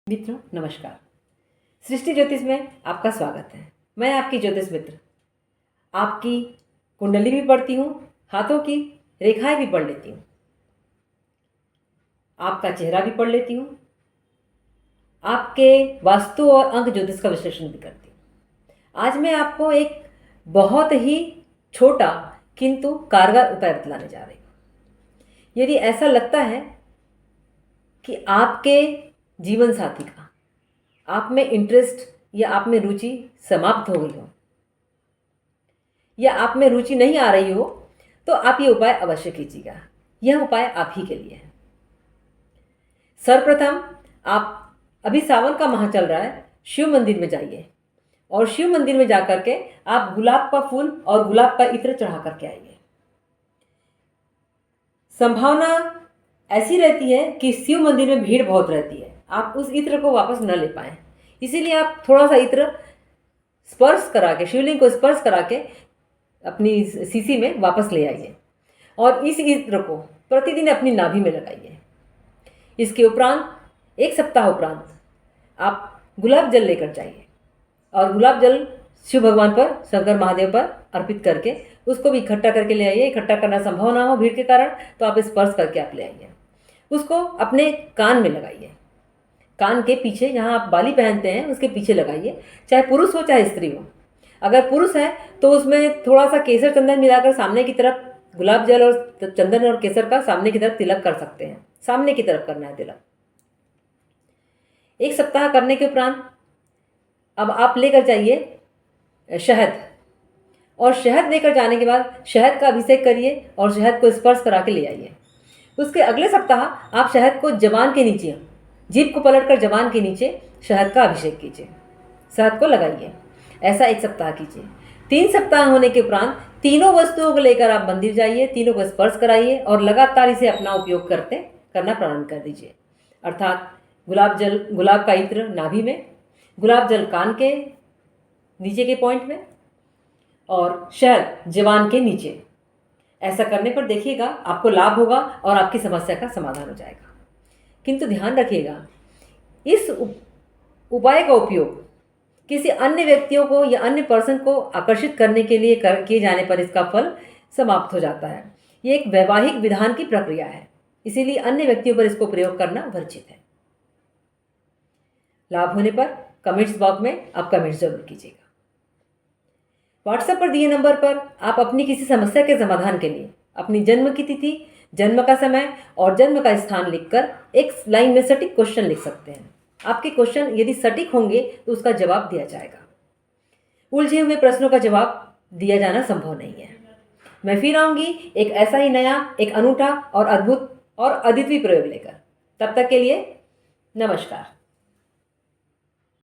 मित्रों नमस्कार। सृष्टि ज्योतिष में आपका स्वागत है। मैं आपकी ज्योतिष मित्र आपकी कुंडली भी पढ़ती हूँ, हाथों की रेखाएं भी पढ़ लेती हूँ, आपका चेहरा भी पढ़ लेती हूँ, आपके वास्तु और अंक ज्योतिष का विश्लेषण भी करती हूँ। आज मैं आपको एक बहुत ही छोटा किंतु कारगर उपाय बतलाने जा रही हूँ। यदि ऐसा लगता है कि आपके जीवन साथी का आप में इंटरेस्ट या आप में रुचि समाप्त हो गई हो या आप में रुचि नहीं आ रही हो, तो आप ये उपाय अवश्य कीजिएगा। यह उपाय आप ही के लिए है। सर्वप्रथम आप अभी सावन का माह चल रहा है, शिव मंदिर में जाइए और शिव मंदिर में जाकर के आप गुलाब का फूल और गुलाब का इत्र चढ़ा करके आइए। संभावना ऐसी रहती है कि शिव मंदिर में भीड़ बहुत रहती है, आप उस इत्र को वापस न ले पाएँ, इसीलिए आप थोड़ा सा इत्र स्पर्श करा के, शिवलिंग को स्पर्श करा के अपनी सीसी में वापस ले आइए और इस इत्र को प्रतिदिन अपनी नाभि में लगाइए। इसके उपरांत एक सप्ताह उपरांत आप गुलाब जल लेकर जाइए और गुलाब जल शिव भगवान पर, शंकर महादेव पर अर्पित करके उसको भी इकट्ठा करके ले आइए। इकट्ठा करना संभव ना हो भीड़ के कारण तो आप स्पर्श करके आप ले आइए। उसको अपने कान में लगाइए, कान के पीछे जहाँ आप बाली पहनते हैं उसके पीछे लगाइए, चाहे पुरुष हो चाहे स्त्री हो। अगर पुरुष है तो उसमें थोड़ा सा केसर चंदन मिलाकर सामने की तरफ गुलाब जल और चंदन और केसर का सामने की तरफ तिलक कर सकते हैं। सामने की तरफ करना है तिलक। एक सप्ताह करने के उपरांत अब आप लेकर जाइए शहद, और शहद लेकर जाने के बाद शहद का अभिषेक करिए और शहद को स्पर्श करा के ले आइए। उसके अगले सप्ताह आप शहद को जबान के नीचे, जीभ को पलटकर जबान के नीचे शहद का अभिषेक कीजिए, शहद को लगाइए। ऐसा एक सप्ताह कीजिए। 3 सप्ताह होने के उपरांत तीनों वस्तुओं को लेकर आप मंदिर जाइए, तीनों को स्पर्श कराइए और लगातार इसे अपना उपयोग करना प्रारंभ कर दीजिए। अर्थात गुलाब का इत्र नाभि में, गुलाब जल कान के नीचे के पॉइंट में और शहद जबान के नीचे। ऐसा करने पर देखिएगा आपको लाभ होगा और आपकी समस्या का समाधान हो जाएगा। किंतु ध्यान रखिएगा, इस उपाय का उपयोग किसी अन्य व्यक्तियों को या अन्य पर्सन को आकर्षित करने के लिए किए जाने पर इसका फल समाप्त हो जाता है। ये एक वैवाहिक विधान की प्रक्रिया है, इसीलिए अन्य व्यक्तियों पर इसको प्रयोग करना वर्जित है। लाभ होने पर कमेंट्स बॉक्स में आप कमेंट्स जरूर कीजिएगा। व्हाट्सएप पर दिए नंबर पर आप अपनी किसी समस्या के समाधान के लिए अपनी जन्म की तिथि, जन्म का समय और जन्म का स्थान लिखकर एक लाइन में सटीक क्वेश्चन लिख सकते हैं। आपके क्वेश्चन यदि सटीक होंगे तो उसका जवाब दिया जाएगा। उलझे हुए प्रश्नों का जवाब दिया जाना संभव नहीं है। मैं फिर आऊंगी एक ऐसा ही नया, एक अनूठा और अद्भुत और अद्वितीय प्रयोग लेकर। तब तक के लिए नमस्कार।